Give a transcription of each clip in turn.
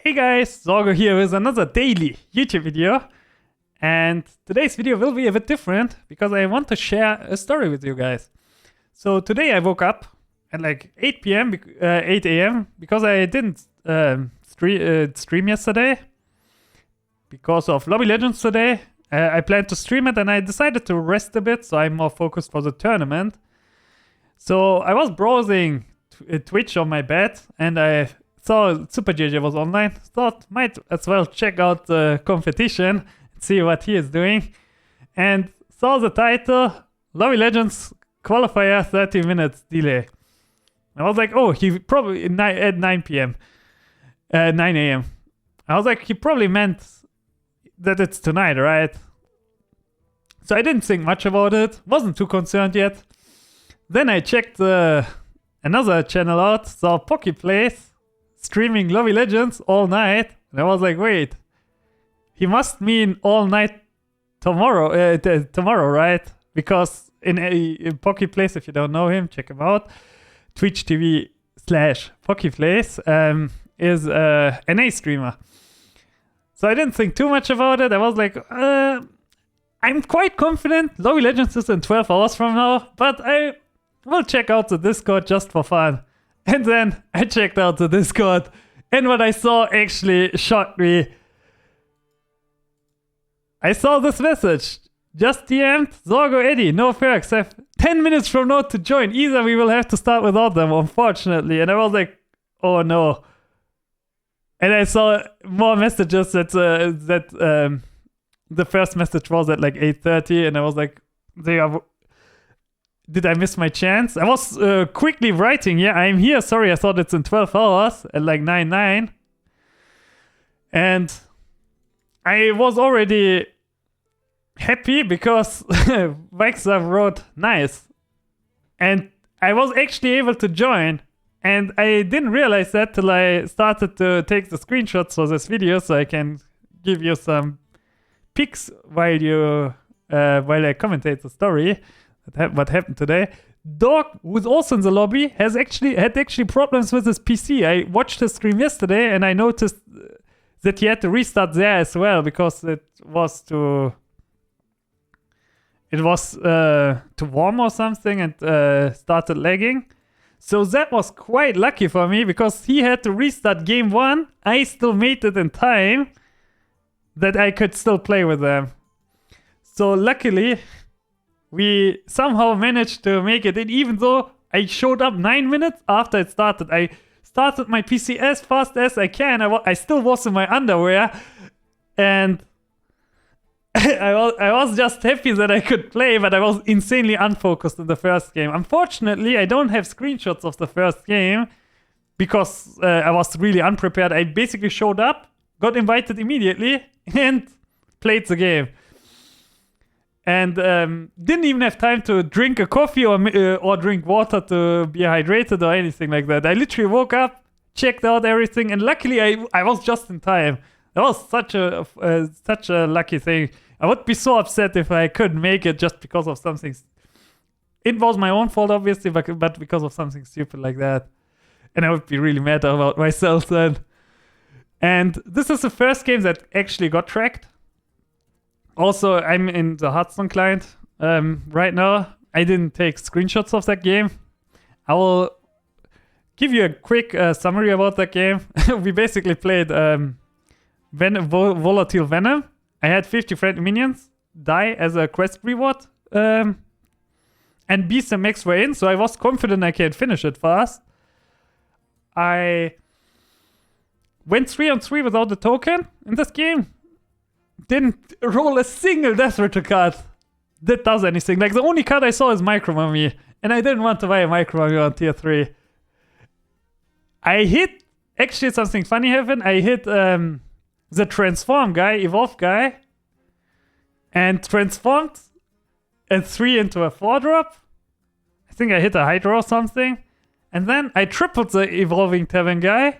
Hey guys, Zorgo here with another daily YouTube video. And today's video will be a bit different because I want to share a story with you guys. So today I woke up at like 8 a.m. because I didn't stream yesterday because of Lobby Legends today. I planned to stream it and I decided to rest a bit so I'm more focused for the tournament. So I was browsing Twitch on my bed and I saw Super JJ was online. Thought might as well check out the competition and see what he is doing. And saw the title, Lobby Legends qualifier 30 minutes delay. I was like, oh, he probably at 9 p.m. 9 a.m. I was like, he probably meant that it's tonight, right? So I didn't think much about it. Wasn't too concerned yet. Then I checked another channel out, saw Pocky Plays streaming Lobby Legends all night. And I was like, wait, he must mean all night tomorrow, tomorrow, right? Because in Pocky Plays, if you don't know him, check him out. Twitch TV/Pocky Plays is a NA streamer. So I didn't think too much about it. I was like, I'm quite confident Lobby Legends is in 12 hours from now, but I will check out the Discord just for fun. And then I checked out the Discord, and what I saw actually shocked me. I saw this message. Just DM'd Zorgo Eddie, no perks. I have 10 minutes from now to join. Either we will have to start without them, unfortunately. And I was like, oh no. And I saw more messages that the first message was at like 8:30, and I was like, did I miss my chance? I was quickly writing, yeah, I'm here. Sorry, I thought it's in 12 hours at like 9:09. And I was already happy because Vaxa wrote nice. And I was actually able to join. And I didn't realize that till I started to take the screenshots for this video so I can give you some pics while I commentate the story. What happened today. Dog, who's also in the lobby, had actually problems with his PC. I watched his stream yesterday and I noticed that he had to restart there as well because it was too warm or something and started lagging. So that was quite lucky for me because he had to restart game 1. I still made it in time that I could still play with them. So luckily, we somehow managed to make it in, even though I showed up 9 minutes after it started. I started my PC as fast as I can. I still was in my underwear. And I was just happy that I could play, but I was insanely unfocused in the first game. Unfortunately, I don't have screenshots of the first game because I was really unprepared. I basically showed up, got invited immediately, and played the game. And didn't even have time to drink a coffee or drink water to be hydrated or anything like that. I literally woke up, checked out everything, and luckily I was just in time. That was such a lucky thing. I would be so upset if I couldn't make it just because of something. It was my own fault, obviously, but because of something stupid like that. And I would be really mad about myself then. And this is the first game that actually got tracked. Also, I'm in the Hearthstone client right now. I didn't take screenshots of that game. I will give you a quick summary about that game. We basically played Volatile Venom. I had 50 friendly minions die as a quest reward. And Beast and Max were in, so I was confident I can finish it fast. I went 3-on-3 without a token in this game. Didn't roll a single Death Rattle card that does anything. Like, the only card I saw is Micro Mummy, and I didn't want to buy a Micro Mummy on tier 3. I hit, actually something funny happened. I hit the Transform guy, Evolve guy, and transformed a 3 into a 4-drop. I think I hit a Hydra or something. And then I tripled the Evolving Tavern guy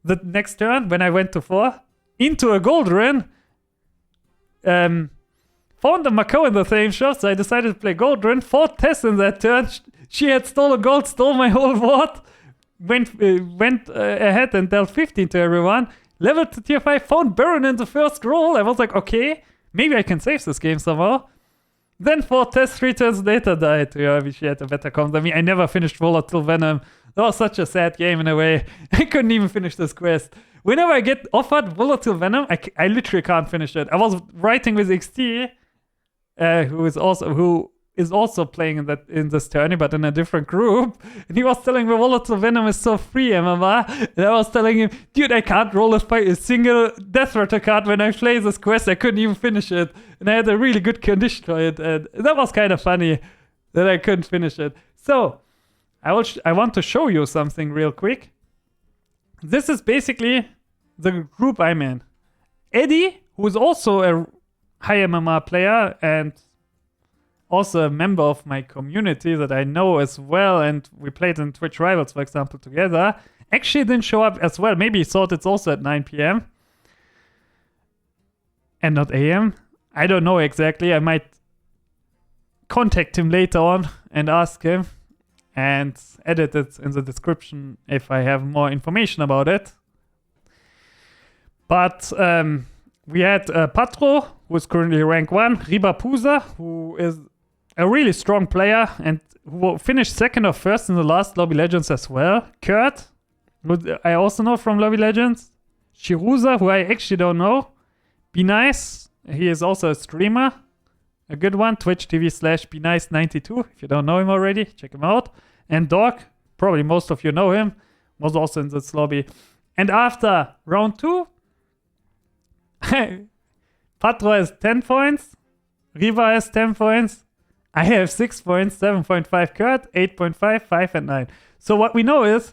the next turn when I went to 4 into a Goldrin. Found a Mako in the same shot, so I decided to play Goldrin. Fought Tess in that turn. She had stolen gold, stole my whole board. went ahead and dealt 15 to everyone, leveled to tier 5, found Baron in the first roll. I was like, okay, maybe I can save this game somehow. Then 4 tests 3 turns later died. Yeah, I wish he had a better comp than me. I never finished Volatile Venom. That was such a sad game in a way. I couldn't even finish this quest. Whenever I get offered Volatile Venom, I literally can't finish it. I was writing with XT, who is also playing in this tourney, but in a different group. And he was telling me Volatile Venom is so free, MMR. And I was telling him, dude, I can't roll a single Death Rattle card when I play this quest. I couldn't even finish it. And I had a really good condition for it. And that was kind of funny that I couldn't finish it. So, I want to show you something real quick. This is basically the group I'm in. Eddie, who is also a high MMR player and also a member of my community that I know as well, and we played in Twitch Rivals, for example, together, actually didn't show up as well. Maybe he thought it's also at 9 p.m. and not a.m. I don't know exactly. I might contact him later on and ask him and edit it in the description if I have more information about it. But we had Patro, who is currently rank 1, Ribapuza, who is a really strong player and who finished second or first in the last Lobby Legends as well. Kurt, who I also know from Lobby Legends. Shiruza, who I actually don't know. Be Nice, he is also a streamer. A good one, Twitch TV/BeNice92. If you don't know him already, check him out. And Dog, probably most of you know him, was also in this lobby. And after round 2, Patro has 10 points. Riva has 10 points. I have 6 points, 7.5 Kurt, 8.5, 5 and 9. So what we know is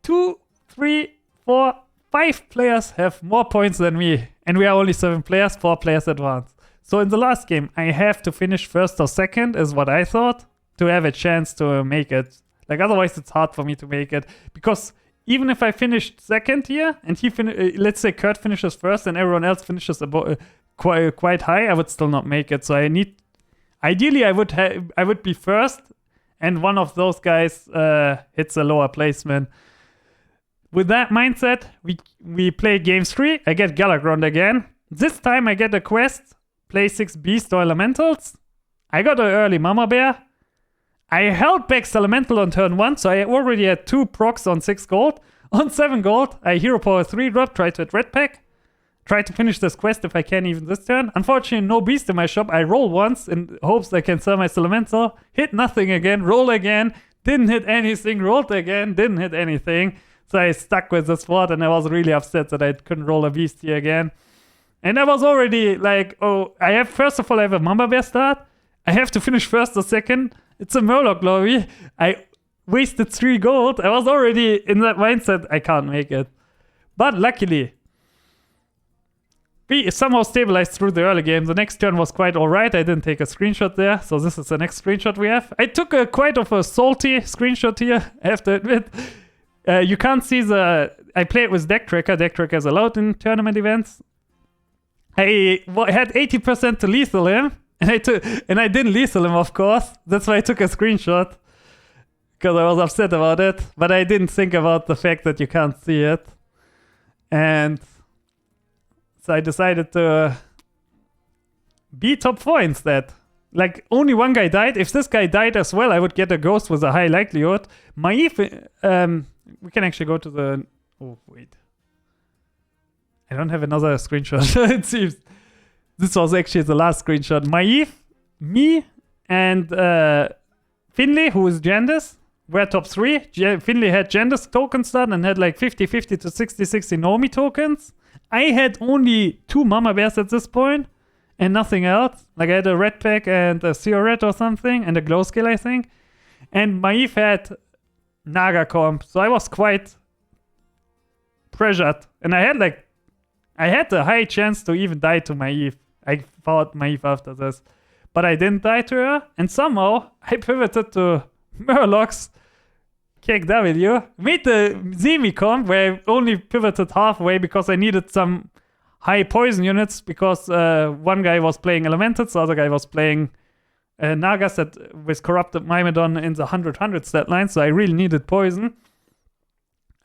2, 3, 4, 5 players have more points than me. And we are only 7 players, 4 players advanced. So in the last game, I have to finish first or second is what I thought to have a chance to make it. Like otherwise it's hard for me to make it. Because even if I finished second here and let's say Kurt finishes first and everyone else finishes quite high, I would still not make it. So ideally I would be first and one of those guys hits a lower placement. With that mindset, we play game 3. I get Galagrond again. This time I get a quest, play 6 Beast or Elementals. I got an early Mama Bear. I held back Elemental on turn 1, so I already had 2 procs on 6 gold. On 7 gold, I Hero Power 3 drop, try to hit Red Pack. Try to finish this quest if I can even this turn. Unfortunately, no Beast in my shop. I roll once in hopes I can sell my Elemental. Hit nothing again, roll again. Didn't hit anything, rolled again, didn't hit anything. So I stuck with this spot and I was really upset that I couldn't roll a Beast here again. And I was already like, oh, first of all, I have a Mama Bear start. I have to finish first or second. It's a Murloc lobby. I wasted 3 gold. I was already in that mindset. I can't make it. But luckily, we somehow stabilized through the early game. The next turn was quite alright. I didn't take a screenshot there. So this is the next screenshot we have. I took quite of a salty screenshot here, I have to admit. You can't see I play it with Deck Tracker. Deck Tracker is allowed in tournament events. I had 80% to lethal him. And I didn't lethal him, of course. That's why I took a screenshot. Because I was upset about it. But I didn't think about the fact that you can't see it. And so I decided to be top 4 instead. Like, only one guy died. If this guy died as well, I would get a ghost with a high likelihood. Maif, we can actually go to the... Oh, wait. I don't have another screenshot, it seems. This was actually the last screenshot. Maif, me, and Finley, who is Jandis, were top 3. Finley had Jandis token start and had like 50-50 to 60-60 Nomi tokens. I had only 2 Mama Bears at this point and nothing else. Like I had a Red Pack and a Theoret or something and a Glow Skill, I think. And Maif had Naga comp, so I was quite pressured. And I had a high chance to even die to Maif. I fought Maif after this. But I didn't die to her. And somehow, I pivoted to Murlocs KW. Made the Zemi comp where I only pivoted halfway because I needed some high poison units. Because one guy was playing Elementals, the other guy was playing Nagas with Corrupted Myrmidon in the 100-100 stat line. So I really needed poison.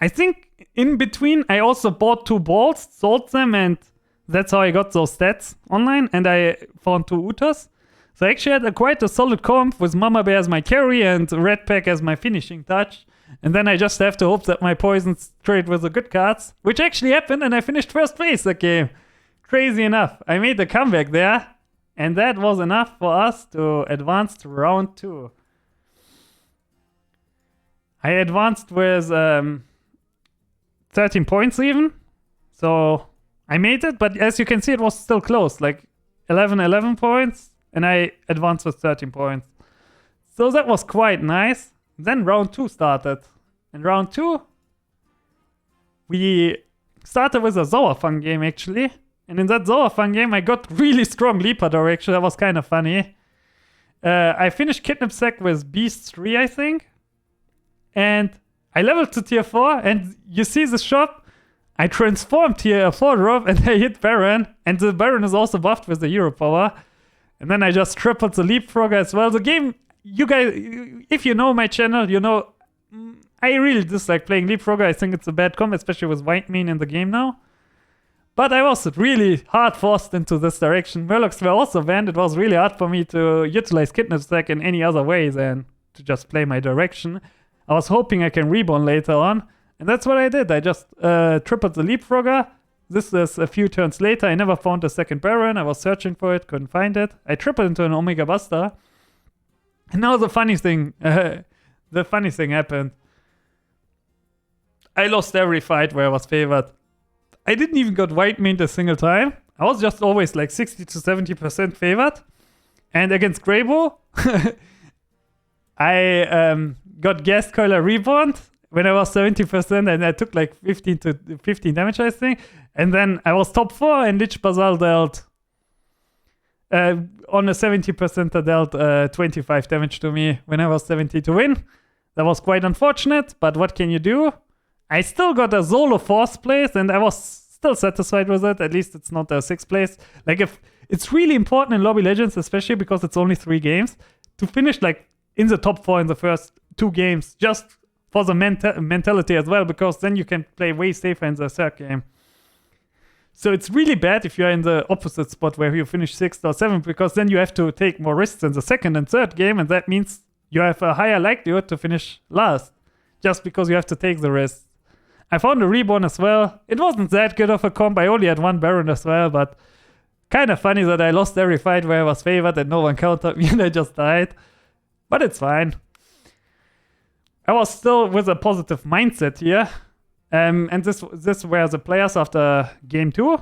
I think in between I also bought 2 balls, sold them, and that's how I got those stats online, and I found 2 Utas. So I actually had quite a solid comp with Mama Bear as my carry and Red Pack as my finishing touch. And then I just have to hope that my poisons trade with the good cards, which actually happened, and I finished first place that game. Crazy enough. I made the comeback there, and that was enough for us to advance to round 2. I advanced with 13 points even, so I made it, but as you can see, it was still close, like 11 points, and I advanced with 13 points. So that was quite nice. Then round 2 started. And round 2, we started with a Zauerfang game, actually. And in that Zauerfang game, I got really strong Leaper direction. That was kind of funny. I finished Kidnap Sack with Beast 3, I think. And I leveled to tier 4, and you see the shop. I transformed tier 4 drop, and I hit Baron. And the Baron is also buffed with the hero power. And then I just tripled the Leapfrog as well. The game, you guys, if you know my channel, you know I really dislike playing Leapfrog. I think it's a bad comp, especially with White Mean in the game now. But I was really hard forced into this direction. Murlocs were also banned. It was really hard for me to utilize Kidnap Stack in any other way than to just play my direction. I was hoping I can reborn later on. And that's what I did. I just tripled the Leapfrogger. This is a few turns later. I never found a second Baron. I was searching for it, couldn't find it. I tripled into an Omega Buster. And now the funny thing happened. I lost every fight where I was favored. I didn't even got White Meat a single time. I was just always like 60 to 70% favored. And against Greybow, I got Gas Coiler Reborn when I was 70%, and I took like 15 damage, I think. And then I was top 4, and Lich Basal dealt on a 70% dealt 25 damage to me when I was 70 to win. That was quite unfortunate, but what can you do? I still got a solo 4th place, and I was still satisfied with it. At least it's not a 6th place. Like, if it's really important in Lobby Legends, especially because it's only 3 games, to finish like in the top 4 in the first 2 games, just for the mentality as well, because then you can play way safer in the 3rd game. So it's really bad if you're in the opposite spot where you finish 6th or 7th, because then you have to take more risks in the 2nd and 3rd game, and that means you have a higher likelihood to finish last, just because you have to take the risks. I found a Reborn as well. It wasn't that good of a comp. I only had 1 Baron as well, but kind of funny that I lost every fight where I was favored and no one countered me and I just died. But it's fine. I was still with a positive mindset here. And this were the players after game 2.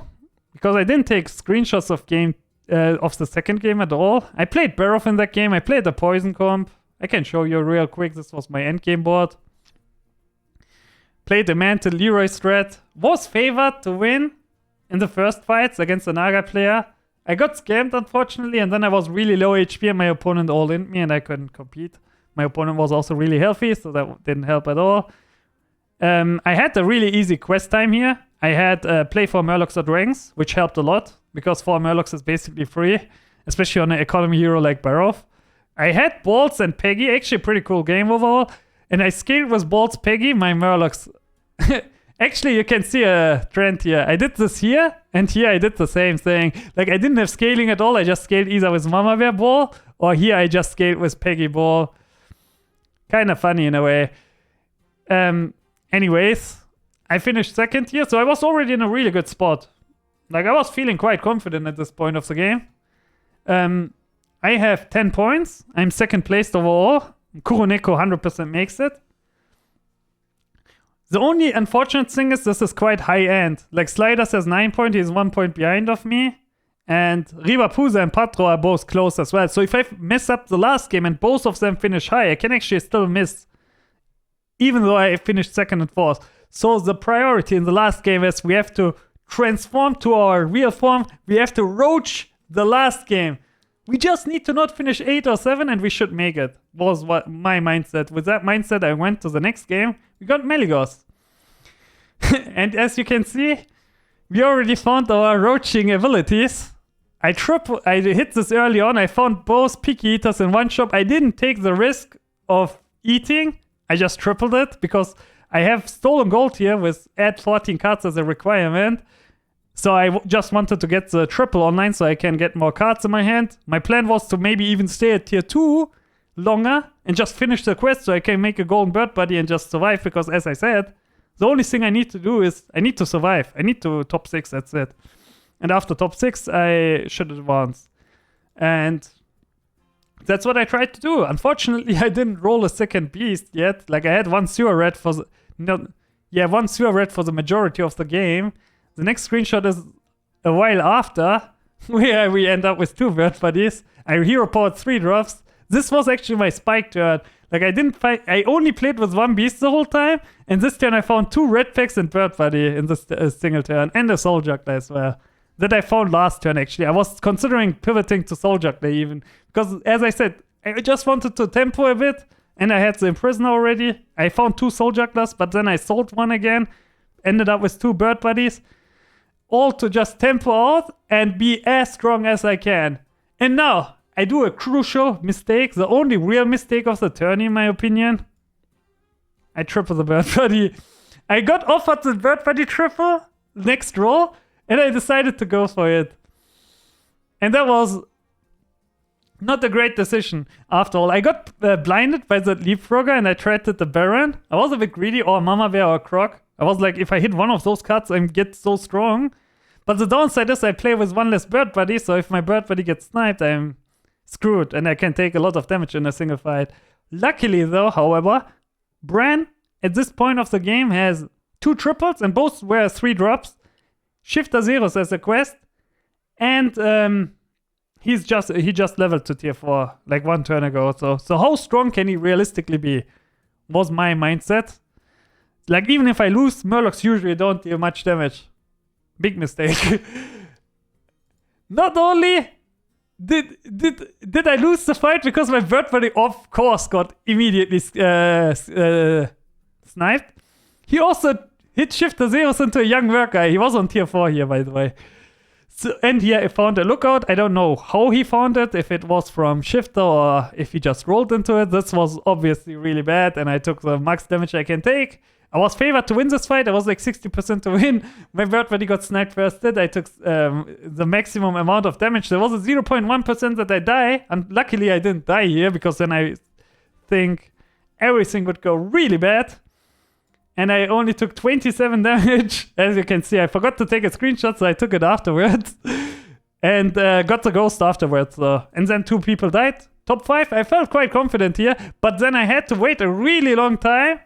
Because I didn't take screenshots of the 2nd game at all. I played Baroth in that game. I played the Poison comp. I can show you real quick. This was my endgame board. Played the Mantle Leroy strat. Was favored to win in the first fights against the Naga player. I got scammed, unfortunately, and then I was really low HP and my opponent all-in me and I couldn't compete. My opponent was also really healthy, so that didn't help at all. I had a really easy quest time here. I had play 4 Murlocs or Dragons, which helped a lot, because 4 Murlocs is basically free, especially on an economy hero like Baroth. I had Balls and Peggy, actually a pretty cool game overall, and I scaled with Balls Peggy, my Murlocs. Actually, you can see a trend here. I did this here, and here I did the same thing. Like, I didn't have scaling at all. I just scaled either with Mama Bear Ball, or here I just scaled with Peggy Ball. Kind of funny in a way. Anyways, I finished 2nd here, so I was already in a really good spot. Like, I was feeling quite confident at this point of the game. I have 10 points. I'm 2nd placed overall. Kuroneko 100% makes it. The only unfortunate thing is this is quite high end. Like, Sliders has 9 points, he's 1 point behind of me. And Rivapusa and Patro are both close as well. So if I mess up the last game and both of them finish high, I can actually still miss, even though I finished 2nd and 4th. So the priority in the last game is we have to transform to our real form. We have to roach the last game. We just need to not finish 8 or 7 and we should make it, was what my mindset. With that mindset, I went to the next game. We got Meligos. And as you can see, we already found our roaching abilities. I hit this early on. I found both Picky Eaters in one shop. I didn't take the risk of eating. I just tripled it because I have stolen gold here with add 14 cards as a requirement. So I just wanted to get the triple online so I can get more cards in my hand. My plan was to maybe even stay at tier 2 longer and just finish the quest so I can make a golden bird body and just survive, because as I said, the only thing I need to do is I need to survive. I need to top 6, that's it. And after top 6, I should advance. And that's what I tried to do. Unfortunately, I didn't roll a second beast yet. Like, I had one sewer red for the... one sewer red for the majority of the game. The next screenshot is a while after, where we end up with 2 bird bodies. I hero powered 3 drops. This was actually my spike turn. Like, I only played with 1 beast the whole time, and this turn I found 2 red packs and bird body in this single turn, and a soul juggler as well. That I found last turn, actually. I was considering pivoting to soul juggler even, because as I said, I just wanted to tempo a bit, and I had the imprison already. I found 2 soul jugglers, but then I sold one again, ended up with 2 bird bodies, all to just tempo out and be as strong as I can. And now I do a crucial mistake, the only real mistake of the turn in my opinion. I triple the bird body. I got offered the bird body triple next roll, and I decided to go for it. And that was not a great decision after all. I got blinded by the leapfrogger and I traded the Baron. I was a bit greedy, or Mama Bear or Croc. I was like, if I hit one of those cards, I get so strong. But the downside is I play with 1 less bird body, so if my bird body gets sniped, I'm screwed and I can take a lot of damage in a single fight. Luckily though, however, Bran at this point of the game has 2 triples and both were 3 drops. Shifter Zeros as a quest, and he just leveled to tier 4 like 1 turn ago. So how strong can he realistically be? Was my mindset. Like, even if I lose, Murlocs usually don't deal much damage. Big mistake. Not only did I lose the fight because my bird body of course got immediately sniped, he also hit Shifter Zeros into a young worker. He was on tier 4 here, by the way. So, and here I found a lookout. I don't know how he found it, if it was from Shifter or if he just rolled into it. This was obviously really bad, and I took the max damage I can take. I was favored to win this fight. I was like 60% to win. My bird body got sniped first. I took the maximum amount of damage. There was a 0.1% that I die. And luckily I didn't die here, because then I think everything would go really bad. And I only took 27 damage. As you can see, I forgot to take a screenshot, so I took it afterwards. And got the ghost afterwards. And then 2 people died. Top 5, I felt quite confident here. But then I had to wait a really long time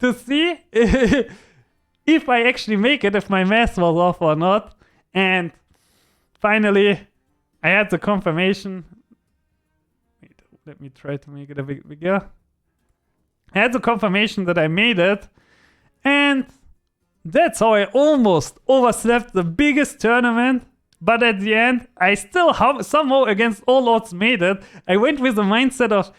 to see if I actually make it, if my math was off or not. And finally, I had the confirmation. Wait, let me try to make it a bit bigger. I had the confirmation that I made it. And that's how I almost overslept the biggest tournament. But at the end, I still somehow against all odds made it. I went with the mindset of,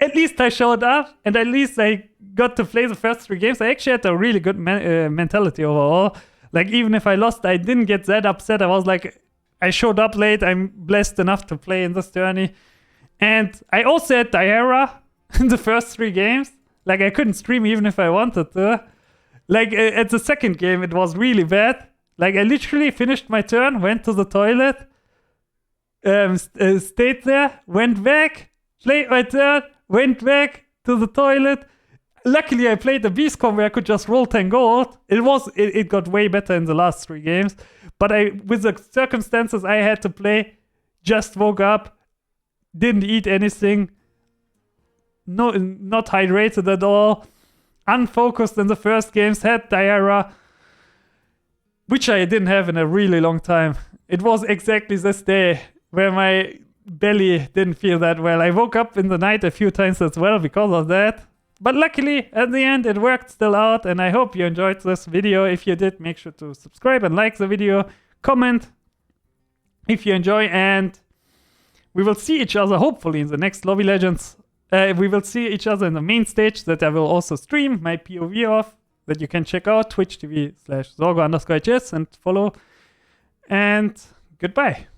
at least I showed up, and at least I got to play the first 3 games. I actually had a really good mentality overall. Like, even if I lost, I didn't get that upset. I was like, I showed up late. I'm blessed enough to play in this tourney. And I also had Diarrhea in the first 3 games. Like, I couldn't stream even if I wanted to. Like, at the second game, it was really bad. Like, I literally finished my turn, went to the toilet, stayed there, went back, played my turn, went back to the toilet. Luckily, I played the beast combo where I could just roll 10 gold. It got way better in the last 3 games. But with the circumstances I had to play, just woke up, didn't eat anything, not hydrated at all, unfocused in the first games, had diarrhea, which I didn't have in a really long time. It was exactly this day where my belly didn't feel that well. I woke up in the night a few times as well because of that. But luckily, at the end, it worked still out, and I hope you enjoyed this video. If you did, make sure to subscribe and like the video. Comment if you enjoy, and we will see each other hopefully in the next Lobby Legends. We will see each other in the main stage that I will also stream my POV of, that you can check out, twitch.tv/Zorgo_HS and follow. And goodbye.